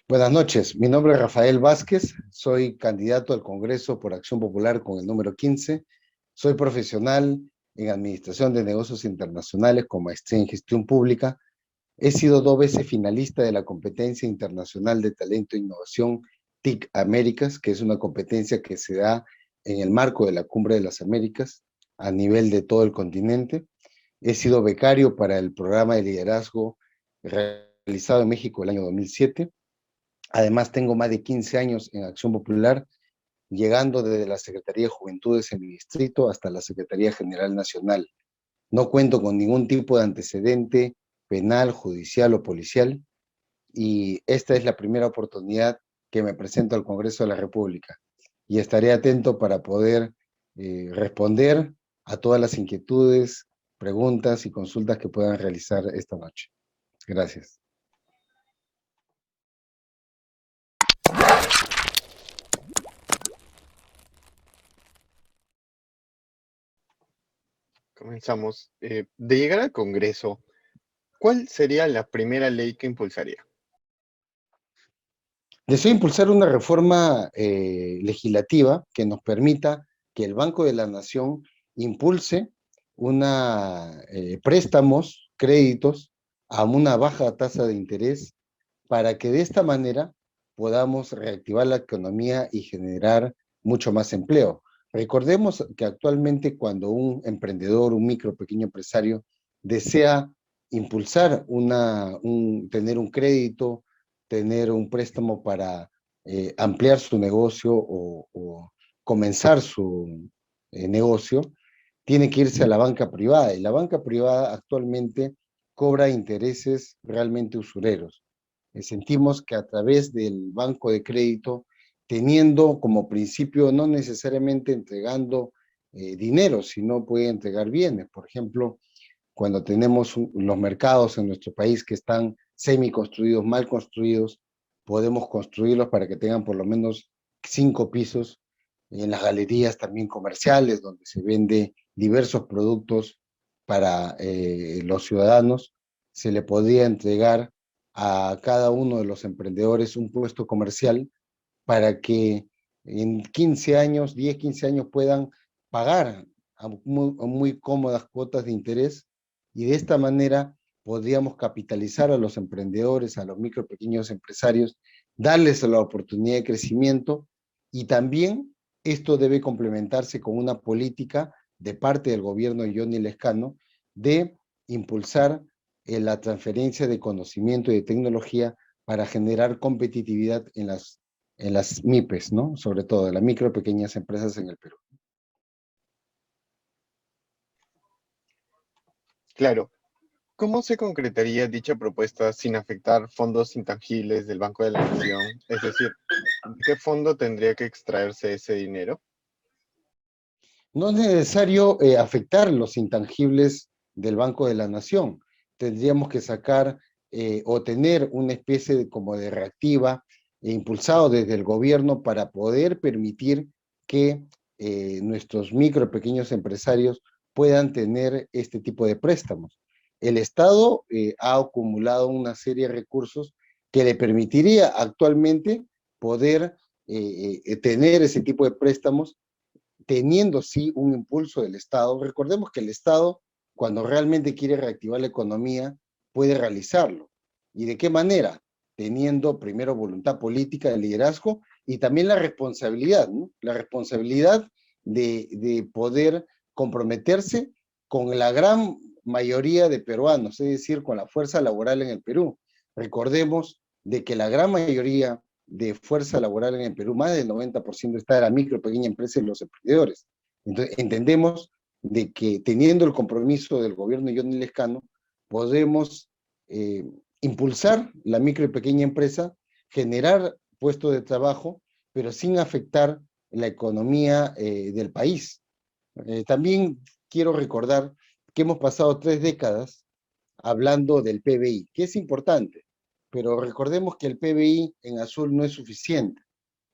Buenas noches, mi nombre es Rafael Vázquez, soy candidato al Congreso por Acción Popular con el número 15. Soy profesional en Administración de Negocios Internacionales con maestría en Gestión Pública. He sido 2 veces finalista de la Competencia Internacional de Talento e Innovación TIC Américas, que es una competencia que se da en el marco de la Cumbre de las Américas a nivel de todo el continente. He sido becario para el programa de liderazgo realizado en México el año 2007. Además, tengo más de 15 años en Acción Popular, llegando desde la Secretaría de Juventudes en mi distrito hasta la Secretaría General Nacional. No cuento con ningún tipo de antecedente penal, judicial o policial, y esta es la primera oportunidad que me presento al Congreso de la República. Y estaré atento para poder responder a todas las inquietudes, preguntas y consultas que puedan realizar esta noche. Gracias. Comenzamos. De llegar al Congreso, ¿cuál sería la primera ley que impulsaría? Deseo impulsar una reforma legislativa que nos permita que el Banco de la Nación impulse préstamos, créditos a una baja tasa de interés para que de esta manera podamos reactivar la economía y generar mucho más empleo. Recordemos que actualmente cuando un emprendedor, un micro, pequeño empresario desea impulsar tener un crédito, tener un préstamo para ampliar su negocio o comenzar su negocio, tiene que irse a la banca privada. Y la banca privada actualmente cobra intereses realmente usureros. Sentimos que a través del banco de crédito, teniendo como principio no necesariamente entregando dinero, sino puede entregar bienes. Por ejemplo, cuando tenemos los mercados en nuestro país que están semi-construidos, mal construidos, podemos construirlos para que tengan por lo menos 5 pisos. En las galerías también comerciales, donde se vende diversos productos para los ciudadanos, se le podría entregar a cada uno de los emprendedores un puesto comercial para que en 15 años, 10, 15 años puedan pagar a muy cómodas cuotas de interés, y de esta manera podríamos capitalizar a los emprendedores, a los micro pequeños empresarios, darles la oportunidad de crecimiento, y también esto debe complementarse con una política de parte del gobierno de Johnny Lescano de impulsar la transferencia de conocimiento y de tecnología para generar competitividad en las MIPES, ¿no? Sobre todo, las micro y pequeñas empresas en el Perú. Claro, ¿cómo se concretaría dicha propuesta sin afectar fondos intangibles del Banco de la Nación? Es decir, ¿de qué fondo tendría que extraerse ese dinero? No es necesario afectar los intangibles del Banco de la Nación. Tendríamos que sacar o tener una especie como de reactiva impulsado desde el gobierno para poder permitir que nuestros micro y pequeños empresarios puedan tener este tipo de préstamos. El Estado ha acumulado una serie de recursos que le permitiría actualmente poder tener ese tipo de préstamos, teniendo sí un impulso del Estado. Recordemos que el Estado, cuando realmente quiere reactivar la economía, puede realizarlo. ¿Y de qué manera? Teniendo primero voluntad política de liderazgo y también la responsabilidad, ¿no? La responsabilidad de poder comprometerse con la gran mayoría de peruanos, es decir, con la fuerza laboral en el Perú. Recordemos de que la gran mayoría de fuerza laboral en el Perú, más del 90% está de la micro, pequeña empresa y los emprendedores. Entonces, entendemos de que teniendo el compromiso del gobierno de Johnny Lescano, podemos impulsar la micro y pequeña empresa, generar puestos de trabajo, pero sin afectar la economía del país. También quiero recordar que hemos pasado 3 décadas hablando del PBI, que es importante, pero recordemos que el PBI en azul no es suficiente.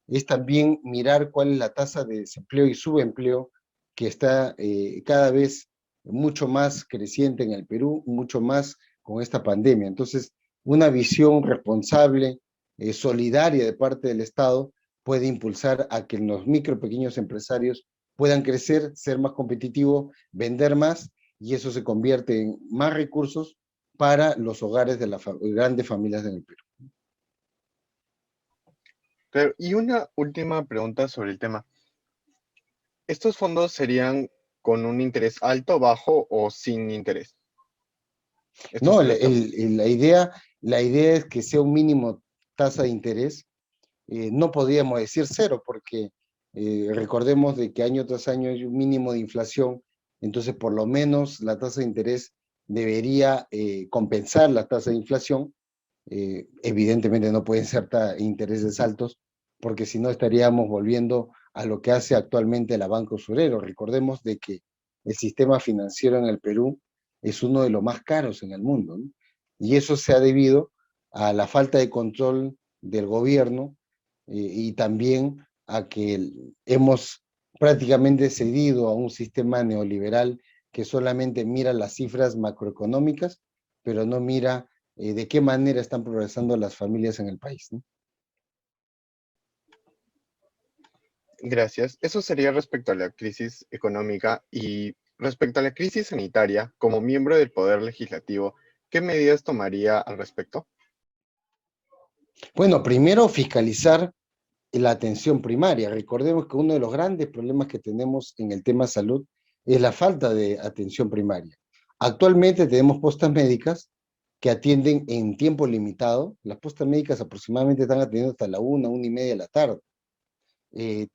Es también mirar cuál es la tasa de desempleo y subempleo que está cada vez mucho más creciente en el Perú, mucho más con esta pandemia. Entonces, una visión responsable solidaria de parte del Estado puede impulsar a que los micro, pequeños empresarios puedan crecer, ser más competitivos, vender más, y eso se convierte en más recursos para los hogares de las grandes familias en el Perú. Claro, y una última pregunta sobre el tema. ¿Estos fondos serían con un interés alto, bajo o sin interés? ¿Estos No, créditos? la idea es que sea un mínimo tasa de interés. No podríamos decir cero, porque recordemos de que año tras año hay un mínimo de inflación, entonces por lo menos la tasa de interés debería compensar la tasa de inflación. Evidentemente no pueden ser intereses altos, porque si no estaríamos volviendo a lo que hace actualmente la Banca Usurero. Recordemos de que el sistema financiero en el Perú es uno de los más caros en el mundo, ¿no? Y eso se ha debido a la falta de control del gobierno, y también a que hemos prácticamente cedido a un sistema neoliberal que solamente mira las cifras macroeconómicas, pero no mira de qué manera están progresando las familias en el país, ¿no? Gracias. Eso sería respecto a la crisis económica y respecto a la crisis sanitaria, como miembro del Poder Legislativo, ¿qué medidas tomaría al respecto? Bueno, primero fiscalizar la atención primaria. Recordemos que uno de los grandes problemas que tenemos en el tema salud es la falta de atención primaria. Actualmente tenemos postas médicas que atienden en tiempo limitado. Las postas médicas aproximadamente están atendiendo hasta la 1, 1:30 de la tarde. Eh,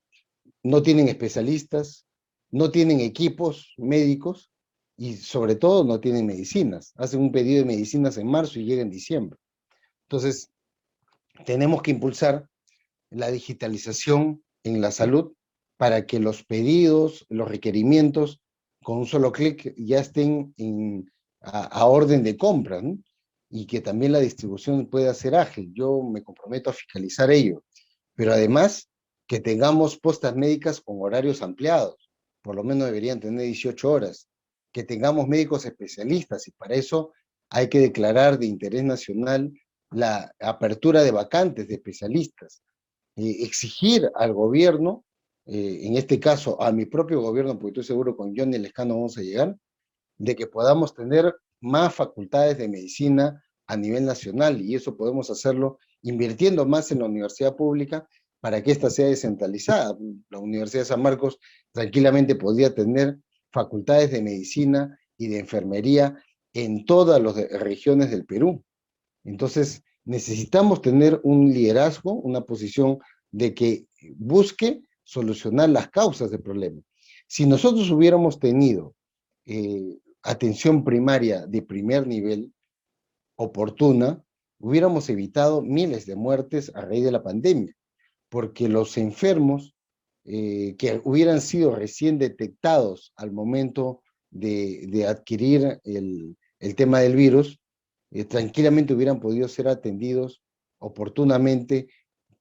no tienen especialistas, no tienen equipos médicos y sobre todo no tienen medicinas. Hacen un pedido de medicinas en marzo y llega en diciembre. Entonces, tenemos que impulsar la digitalización en la salud para que los pedidos, los requerimientos, con un solo clic ya estén a orden de compra, ¿no? Y que también la distribución pueda ser ágil. Yo me comprometo a fiscalizar ello, pero además que tengamos postas médicas con horarios ampliados, por lo menos deberían tener 18 horas, que tengamos médicos especialistas, y para eso hay que declarar de interés nacional la apertura de vacantes de especialistas, exigir al gobierno, en este caso a mi propio gobierno, porque estoy seguro con Johnny Lescano vamos a llegar, de que podamos tener más facultades de medicina a nivel nacional, y eso podemos hacerlo invirtiendo más en la universidad pública para que ésta sea descentralizada. La Universidad de San Marcos tranquilamente podría tener facultades de medicina y de enfermería en todas las regiones del Perú. Entonces, necesitamos tener un liderazgo, una posición de que busque solucionar las causas del problema. Si nosotros hubiéramos tenido atención primaria de primer nivel oportuna, hubiéramos evitado miles de muertes a raíz de la pandemia, porque los enfermos que hubieran sido recién detectados al momento de adquirir el tema del virus, tranquilamente hubieran podido ser atendidos oportunamente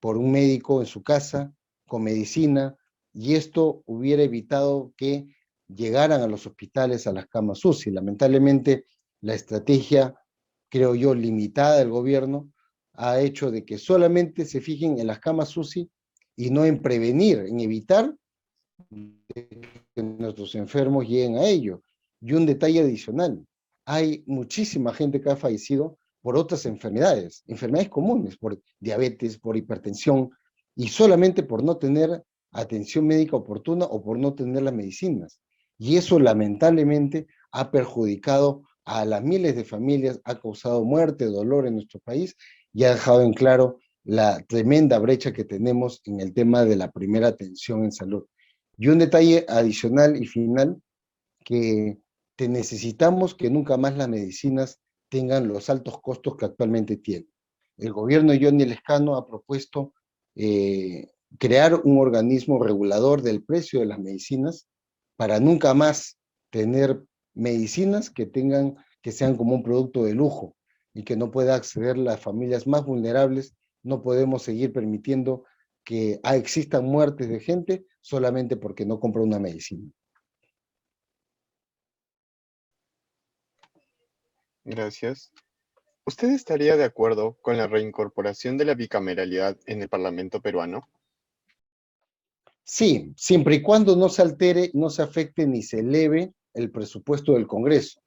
por un médico en su casa, con medicina, y esto hubiera evitado que llegaran a los hospitales a las camas UCI. Lamentablemente, la estrategia, creo yo, limitada del gobierno ha hecho de que solamente se fijen en las camas UCI y no en prevenir, en evitar que nuestros enfermos lleguen a ello. Y un detalle adicional, hay muchísima gente que ha fallecido por otras enfermedades comunes, por diabetes, por hipertensión, y solamente por no tener atención médica oportuna o por no tener las medicinas. Y eso lamentablemente ha perjudicado a las miles de familias, ha causado muerte, dolor en nuestro país, y ha dejado en claro la tremenda brecha que tenemos en el tema de la primera atención en salud. Y un detalle adicional y final, que te necesitamos que nunca más las medicinas tengan los altos costos que actualmente tienen. El gobierno de Johnny Lescano ha propuesto crear un organismo regulador del precio de las medicinas para nunca más tener medicinas que sean como un producto de lujo y que no pueda acceder las familias más vulnerables. No podemos seguir permitiendo que existan muertes de gente solamente porque no compra una medicina. Gracias. ¿Usted estaría de acuerdo con la reincorporación de la bicameralidad en el Parlamento peruano? Sí, siempre y cuando no se altere, no se afecte ni se eleve el presupuesto del Congreso.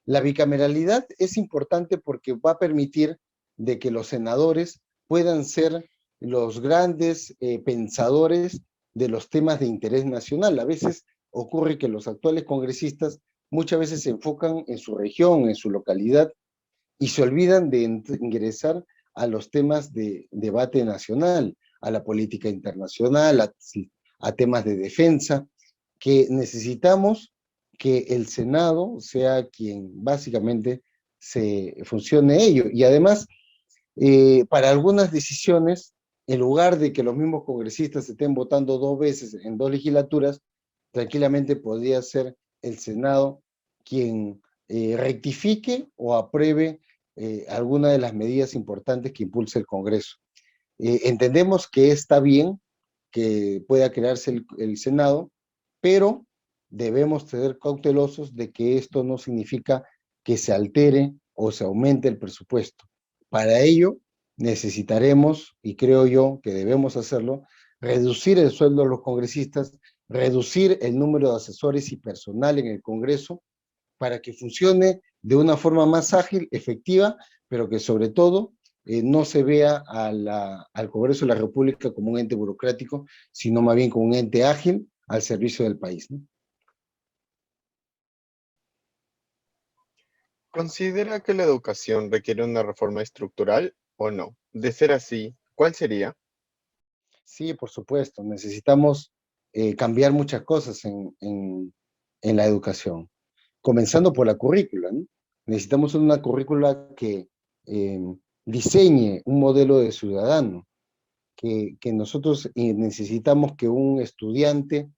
La bicameralidad es importante porque va a permitir de que los senadores puedan ser los grandes pensadores de los temas de interés nacional. A veces ocurre que los actuales congresistas muchas veces se enfocan en su región, en su localidad, y se olvidan de ingresar a los temas de debate nacional, a la política internacional, a temas de defensa, que necesitamos que el Senado sea quien básicamente se funcione ello. Y además, para algunas decisiones, en lugar de que los mismos congresistas estén votando dos veces en dos legislaturas, tranquilamente podría ser el Senado quien rectifique o apruebe alguna de las medidas importantes que impulse el Congreso. Entendemos que está bien que pueda crearse el Senado, pero debemos ser cautelosos de que esto no significa que se altere o se aumente el presupuesto. Para ello necesitaremos, y creo yo que debemos hacerlo, reducir el sueldo de los congresistas, reducir el número de asesores y personal en el Congreso para que funcione de una forma más ágil, efectiva, pero que sobre todo no se vea al Congreso de la República como un ente burocrático, sino más bien como un ente ágil al servicio del país, ¿no? ¿Considera que la educación requiere una reforma estructural o no? De ser así, ¿cuál sería? Sí, por supuesto, necesitamos cambiar muchas cosas en la educación, comenzando por la currícula, ¿no? Necesitamos una currícula que eh, diseñe un modelo de ciudadano, que nosotros necesitamos que un estudiante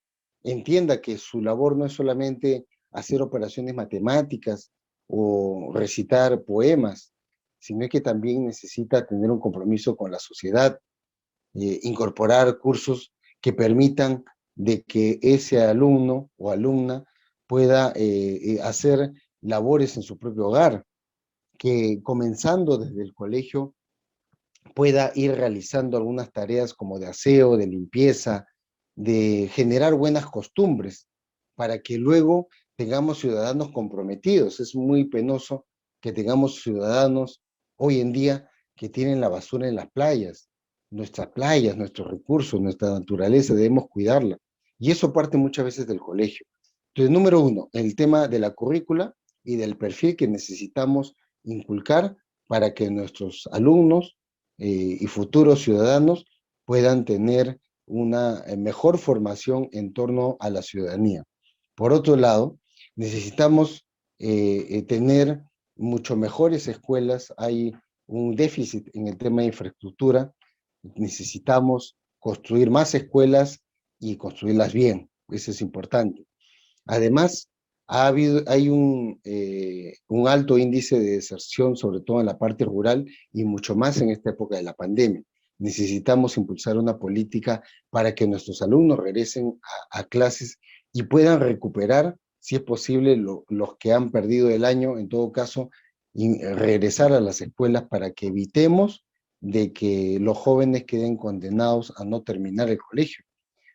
entienda que su labor no es solamente hacer operaciones matemáticas o recitar poemas, sino que también necesita tener un compromiso con la sociedad, incorporar cursos que permitan de que ese alumno o alumna pueda hacer labores en su propio hogar, que comenzando desde el colegio pueda ir realizando algunas tareas como de aseo, de limpieza, de generar buenas costumbres, para que luego tengamos ciudadanos comprometidos. Es muy penoso que tengamos ciudadanos hoy en día que tienen la basura en las playas. Nuestras playas, nuestros recursos, nuestra naturaleza, debemos cuidarla. Y eso parte muchas veces del colegio. Entonces, número uno, el tema de la currícula y del perfil que necesitamos inculcar para que nuestros alumnos y futuros ciudadanos puedan tener una mejor formación en torno a la ciudadanía. Por otro lado, necesitamos tener mucho mejores escuelas. Hay un déficit en el tema de infraestructura. Necesitamos construir más escuelas y construirlas bien. Eso es importante. Además, hay un alto índice de deserción, sobre todo en la parte rural, y mucho más en esta época de la pandemia. Necesitamos impulsar una política para que nuestros alumnos regresen a clases y puedan recuperar, si es posible, los que han perdido el año, en todo caso, y regresar a las escuelas para que evitemos de que los jóvenes queden condenados a no terminar el colegio.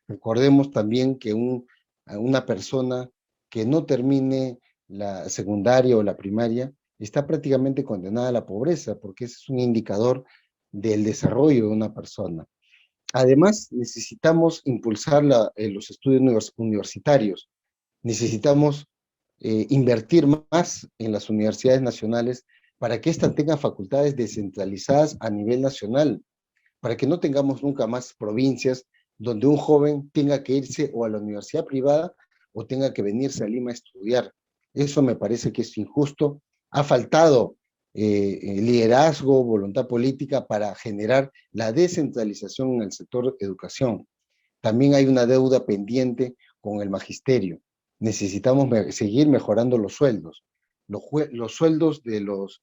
Recordemos también que una persona que no termine la secundaria o la primaria está prácticamente condenada a la pobreza, porque ese es un indicador del desarrollo de una persona. Además, necesitamos impulsar los estudios universitarios, necesitamos invertir más en las universidades nacionales para que éstas tengan facultades descentralizadas a nivel nacional, para que no tengamos nunca más provincias donde un joven tenga que irse o a la universidad privada o tenga que venirse a Lima a estudiar. Eso me parece que es injusto. Ha faltado liderazgo, voluntad política para generar la descentralización en el sector educación. También hay una deuda pendiente con el magisterio. Necesitamos seguir mejorando los sueldos. Los sueldos de los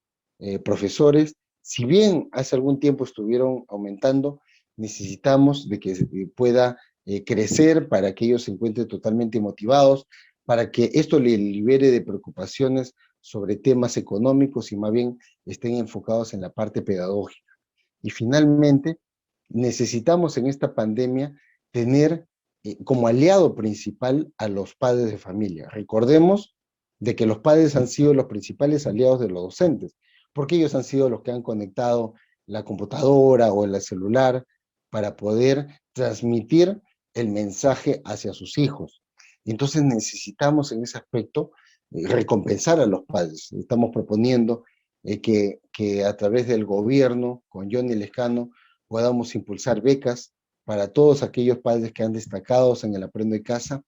profesores, si bien hace algún tiempo estuvieron aumentando, necesitamos de que pueda crecer para que ellos se encuentren totalmente motivados, para que esto les libere de preocupaciones sobre temas económicos y más bien estén enfocados en la parte pedagógica. Y finalmente, necesitamos en esta pandemia tener como aliado principal a los padres de familia. Recordemos de que los padres han sido los principales aliados de los docentes, porque ellos han sido los que han conectado la computadora o el celular para poder transmitir el mensaje hacia sus hijos. Entonces necesitamos en ese aspecto recompensar a los padres. Estamos proponiendo que a través del gobierno, con Johnny Lescano, podamos impulsar becas para todos aquellos padres que han destacado en el Aprendo en Casa,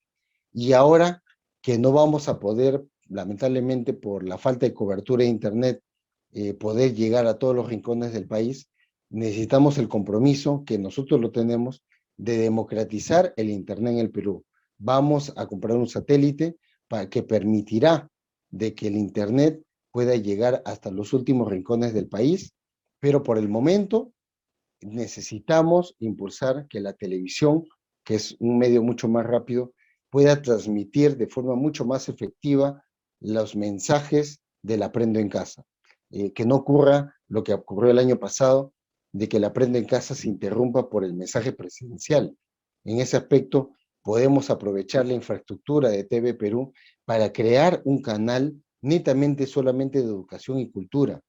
y ahora que no vamos a poder, lamentablemente por la falta de cobertura de Internet, poder llegar a todos los rincones del país, necesitamos el compromiso que nosotros lo tenemos de democratizar el Internet en el Perú. Vamos a comprar un satélite que permitirá de que el Internet pueda llegar hasta los últimos rincones del país, pero por el momento necesitamos impulsar que la televisión, que es un medio mucho más rápido, pueda transmitir de forma mucho más efectiva los mensajes del Aprendo en Casa. Que no ocurra lo que ocurrió el año pasado, de que el Aprendo en Casa se interrumpa por el mensaje presidencial. En ese aspecto, podemos aprovechar la infraestructura de TV Perú para crear un canal netamente solamente de educación y cultura,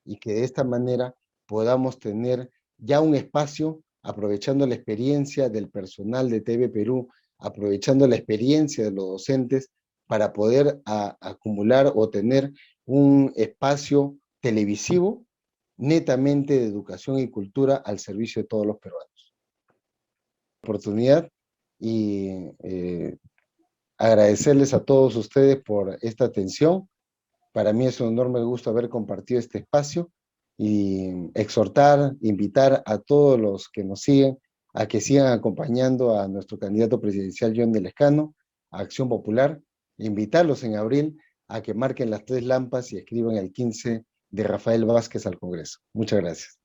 y que de esta manera podamos tener ya un espacio, aprovechando la experiencia del personal de TV Perú, aprovechando la experiencia de los docentes, para poder acumular o tener un espacio televisivo netamente de educación y cultura al servicio de todos los peruanos. Oportunidad y agradecerles a todos ustedes por esta atención. Para mí es un enorme gusto haber compartido este espacio y exhortar, invitar a todos los que nos siguen a que sigan acompañando a nuestro candidato presidencial John Lescano, a Acción Popular, invitarlos en abril a que marquen las 3 lampas y escriban el 15 de Rafael Vázquez al Congreso. Muchas gracias.